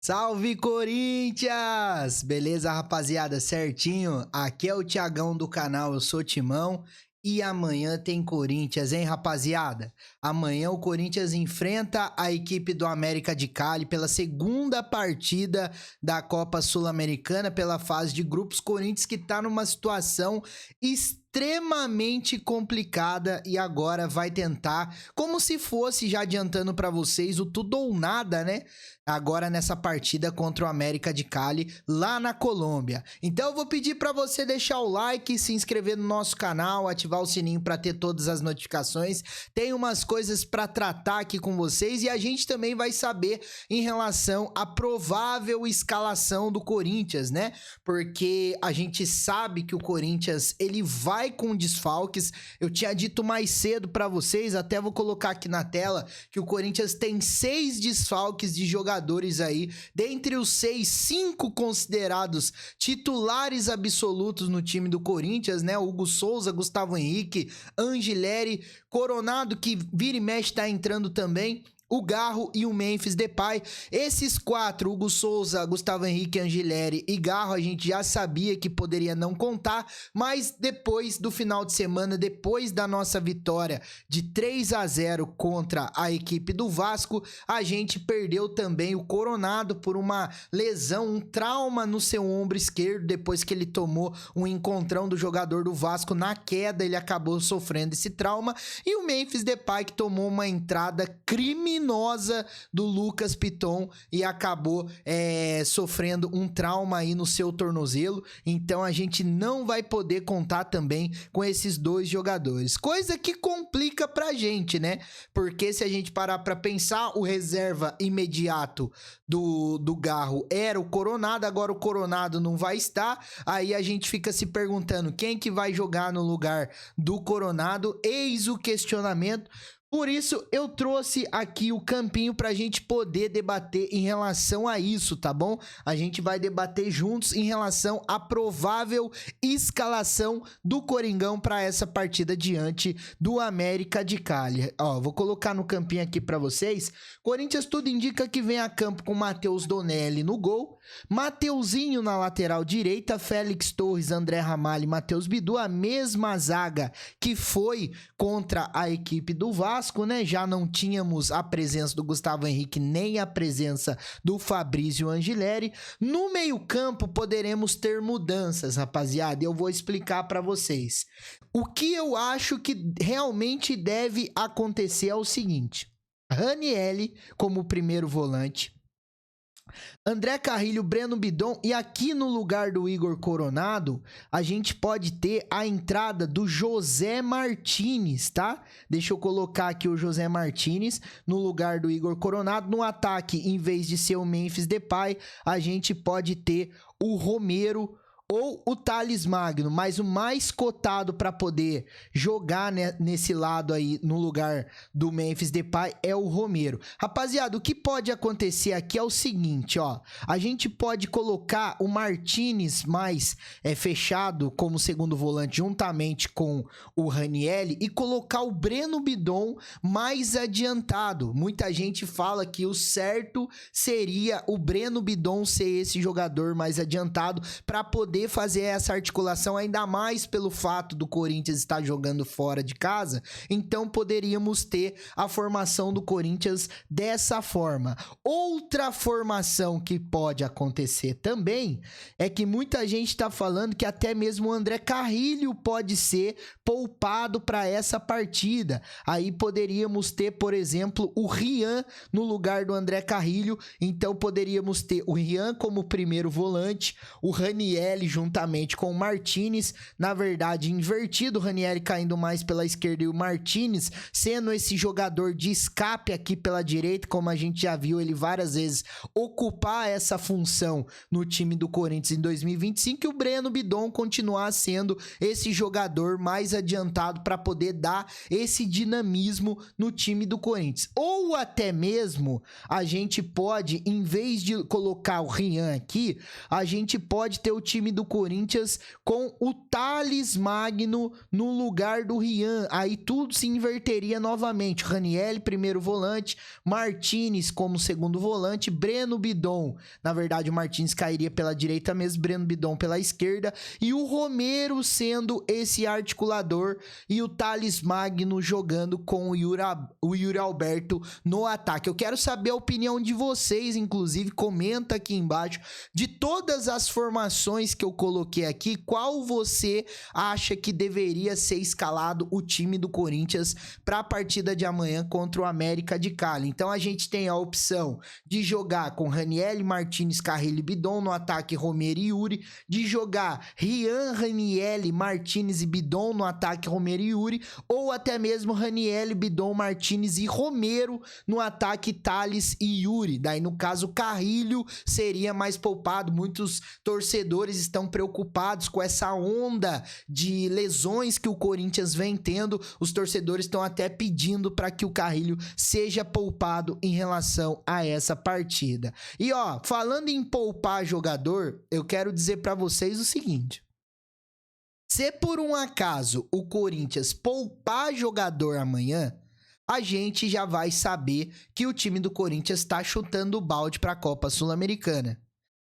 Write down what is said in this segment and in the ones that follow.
Salve Corinthians! Beleza, rapaziada? Certinho? Aqui é o Thiagão do canal, eu sou Timão e amanhã tem Corinthians, hein, rapaziada? Amanhã o Corinthians enfrenta a equipe do América de Cali pela segunda partida da Copa Sul-Americana pela fase de grupos. Corinthians que tá numa situação extremamente complicada e agora vai tentar, como se fosse, já adiantando pra vocês, o tudo ou nada, né? Agora nessa partida contra o América de Cali, lá na Colômbia. Então eu vou pedir pra você deixar o like, se inscrever no nosso canal, ativar o sininho pra ter todas as notificações. Tem umas coisas pra tratar aqui com vocês e a gente também vai saber em relação à provável escalação do Corinthians, né? Porque a gente sabe que o Corinthians, ele vai com desfalques. Eu tinha dito mais cedo pra vocês, até vou colocar aqui na tela, que o Corinthians tem 6 desfalques de jogadores aí, dentre os 6, 5 considerados titulares absolutos no time do Corinthians, né? Hugo Souza, Gustavo Henrique, Angileri, Coronado, que vira e mexe tá entrando também, o Garro e o Memphis Depay. Esses 4, Hugo Souza, Gustavo Henrique, Angileri e Garro, a gente já sabia que poderia não contar, mas depois do final de semana, depois da nossa vitória de 3-0 contra a equipe do Vasco, a gente perdeu também o Coronado por uma lesão, um trauma no seu ombro esquerdo, depois que ele tomou um encontrão do jogador do Vasco na queda, ele acabou sofrendo esse trauma, e o Memphis Depay que tomou uma entrada criminosa do Lucas Piton e acabou sofrendo um trauma aí no seu tornozelo. Então a gente não vai poder contar também com esses 2 jogadores, coisa que complica pra gente, né? Porque se a gente parar pra pensar, o reserva imediato do Garro era o Coronado, agora o Coronado não vai estar, aí a gente fica se perguntando quem que vai jogar no lugar do Coronado. Eis o questionamento. Por isso, eu trouxe aqui o campinho pra gente poder debater em relação a isso, tá bom? A gente vai debater juntos em relação à provável escalação do Coringão para essa partida diante do América de Cali. Ó, vou colocar no campinho aqui pra vocês. Corinthians tudo indica que vem a campo com Matheus Donelli no gol, Mateuzinho na lateral direita, Félix Torres, André Ramalho e Matheus Bidu, a mesma zaga que foi contra a equipe do Vasco, né? Já não tínhamos a presença do Gustavo Henrique nem a presença do Fabrício Angileri. No meio-campo poderemos ter mudanças, rapaziada, e eu vou explicar para vocês. O que eu acho que realmente deve acontecer é o seguinte: Ranieri como primeiro volante, André Carrilho, Breno Bidon, e aqui no lugar do Igor Coronado, a gente pode ter a entrada do José Martinez, tá? Deixa eu colocar aqui o José Martinez no lugar do Igor Coronado. No ataque, em vez de ser o Memphis Depay, a gente pode ter o Romero ou o Thales Magno, mas o mais cotado para poder jogar, né, nesse lado aí, no lugar do Memphis Depay, é o Romero. Rapaziada, o que pode acontecer aqui é o seguinte, ó, a gente pode colocar o Martinez mais fechado como segundo volante juntamente com o Ranieri e colocar o Breno Bidon mais adiantado. Muita gente fala que o certo seria o Breno Bidon ser esse jogador mais adiantado para poder fazer essa articulação, ainda mais pelo fato do Corinthians estar jogando fora de casa. Então poderíamos ter a formação do Corinthians dessa forma. Outra formação que pode acontecer também é que muita gente está falando que até mesmo o André Carrilho pode ser poupado para essa partida. Aí poderíamos ter, por exemplo, o Rian no lugar do André Carrilho. Então poderíamos ter o Rian como primeiro volante, o Ranieri juntamente com o Martinez, na verdade invertido, o Ranieri caindo mais pela esquerda e o Martinez sendo esse jogador de escape aqui pela direita, como a gente já viu ele várias vezes ocupar essa função no time do Corinthians em 2025, e o Breno Bidon continuar sendo esse jogador mais adiantado para poder dar esse dinamismo no time do Corinthians. Ou até mesmo a gente pode, em vez de colocar o Rian aqui, a gente pode ter o time do Corinthians com o Thales Magno no lugar do Rian. Aí tudo se inverteria novamente. Raniel, primeiro volante, Martinez como segundo volante, Breno Bidon. Na verdade, o Martinez cairia pela direita mesmo, Breno Bidon pela esquerda, e o Romero sendo esse articulador e o Thales Magno jogando com o Yuri Alberto no ataque. Eu quero saber a opinião de vocês, inclusive, comenta aqui embaixo, de todas as formações que eu coloquei aqui, qual você acha que deveria ser escalado o time do Corinthians para a partida de amanhã contra o América de Cali. Então a gente tem a opção de jogar com Raniel, Martinez, Carrilho e Bidon, no ataque Romero e Yuri, de jogar Rian, Raniel, Martinez e Bidon no ataque Romero e Yuri, ou até mesmo Raniel, Bidon, Martinez e Romero no ataque Thales e Yuri. Daí no caso Carrilho seria mais poupado. Muitos torcedores estão preocupados com essa onda de lesões que o Corinthians vem tendo. Os torcedores estão até pedindo para que o Carrilho seja poupado em relação a essa partida. E ó, falando em poupar jogador, eu quero dizer para vocês o seguinte: se por um acaso o Corinthians poupar jogador amanhã, a gente já vai saber que o time do Corinthians está chutando o balde para a Copa Sul-Americana.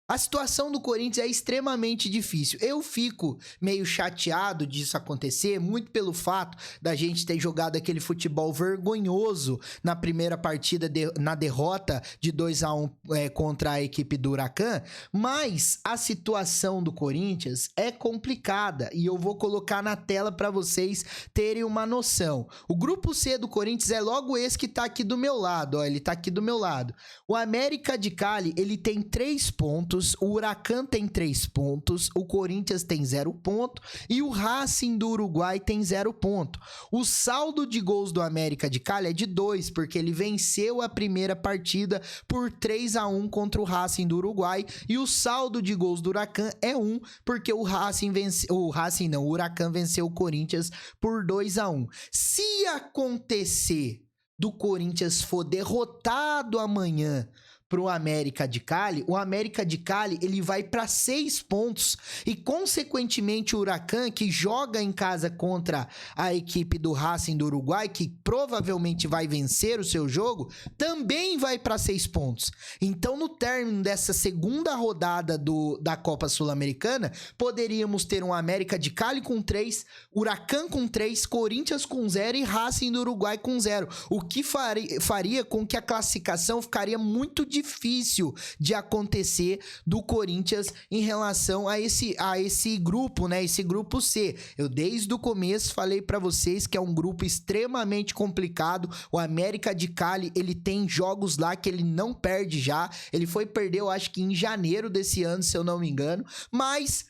A situação do Corinthians é extremamente difícil. Eu fico meio chateado disso acontecer, muito pelo fato da gente ter jogado aquele futebol vergonhoso na primeira partida, na derrota de 2-1 contra a equipe do Huracan, mas a situação do Corinthians é complicada e eu vou colocar na tela para vocês terem uma noção. O grupo C do Corinthians é logo esse que tá aqui do meu lado, ó, ele tá aqui do meu lado. O América de Cali, ele tem 3 pontos, o Huracan tem 3 pontos, o Corinthians tem 0 ponto e o Racing do Uruguai tem 0 ponto. O saldo de gols do América de Cali é de 2, porque ele venceu a primeira partida por 3-1 contra o Racing do Uruguai, e o saldo de gols do Huracan é 1, porque o Huracan venceu o Corinthians por 2-1. Se acontecer do Corinthians for derrotado amanhã pro América de Cali, o América de Cali ele vai para 6 pontos e consequentemente o Huracan, que joga em casa contra a equipe do Racing do Uruguai, que provavelmente vai vencer o seu jogo, também vai para 6 pontos. Então no término dessa segunda rodada da Copa Sul-Americana, poderíamos ter um América de Cali com 3, Huracan com 3, Corinthians com 0 e Racing do Uruguai com 0, o que faria com que a classificação ficaria muito difícil de acontecer do Corinthians em relação a esse grupo, né? Esse grupo C. Eu desde o começo falei para vocês que é um grupo extremamente complicado. O América de Cali, ele tem jogos lá que ele não perde já. Ele foi perder, eu acho que em janeiro desse ano, se eu não me engano. Mas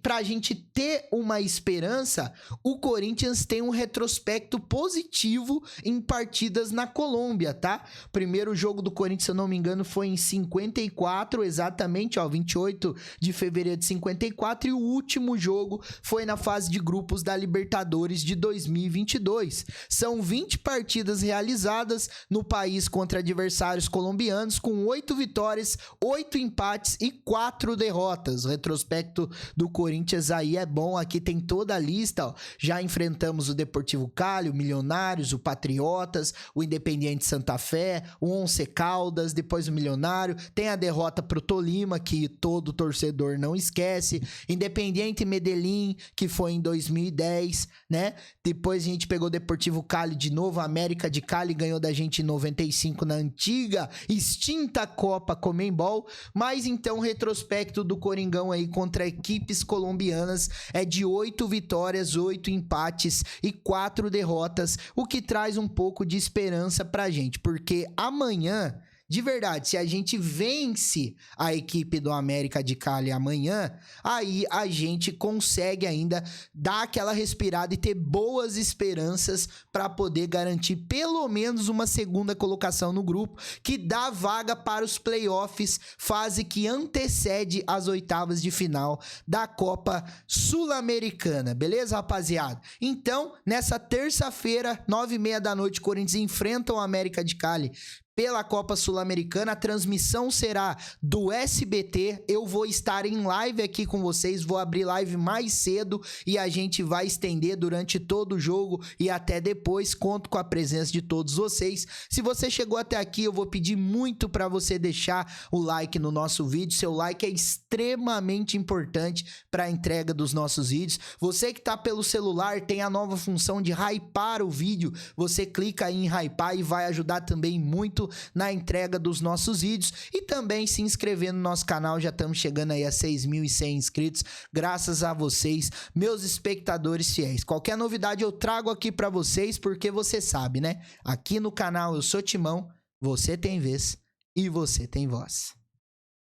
pra gente ter uma esperança, o Corinthians tem um retrospecto positivo em partidas na Colômbia, tá? Primeiro jogo do Corinthians, se eu não me engano, foi em 54, exatamente, ó, 28 de fevereiro de 54, e o último jogo foi na fase de grupos da Libertadores de 2022. São 20 partidas realizadas no país contra adversários colombianos, com 8 vitórias, 8 empates e 4 derrotas. O retrospecto do Corinthians aí é bom, aqui tem toda a lista, ó. Já enfrentamos o Deportivo Cali, o Milionários, o Patriotas, o Independiente Santa Fé, o Once Caldas, depois o Milionário, tem a derrota pro Tolima, que todo torcedor não esquece, Independiente Medellín, que foi em 2010, né? Depois a gente pegou o Deportivo Cali de novo, a América de Cali ganhou da gente em 95 na antiga, extinta Copa Conmebol, mas então o retrospecto do Coringão aí contra equipes colombianas é de 8 vitórias, 8 empates e 4 derrotas, o que traz um pouco de esperança pra gente, porque amanhã, de verdade, se a gente vence a equipe do América de Cali amanhã, aí a gente consegue ainda dar aquela respirada e ter boas esperanças para poder garantir pelo menos uma segunda colocação no grupo, que dá vaga para os playoffs, fase que antecede as oitavas de final da Copa Sul-Americana, beleza, rapaziada? Então, nessa terça-feira, 9h30 da noite, Corinthians enfrenta o América de Cali pela Copa Sul-Americana. A transmissão será do SBT. Eu vou estar em live aqui com vocês, vou abrir live mais cedo e a gente vai estender durante todo o jogo e até depois. Conto com a presença de todos vocês. Se você chegou até aqui, eu vou pedir muito para você deixar o like no nosso vídeo. Seu like é extremamente importante para a entrega dos nossos vídeos. Você que tá pelo celular, tem a nova função de hypar o vídeo. Você clica aí em hypar e vai ajudar também muito na entrega dos nossos vídeos, e também se inscrever no nosso canal. Já estamos chegando aí a 6.100 inscritos, graças a vocês, meus espectadores fiéis. Qualquer novidade eu trago aqui para vocês, porque você sabe, né? Aqui no canal eu sou Timão, você tem vez e você tem voz.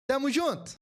Tamo junto!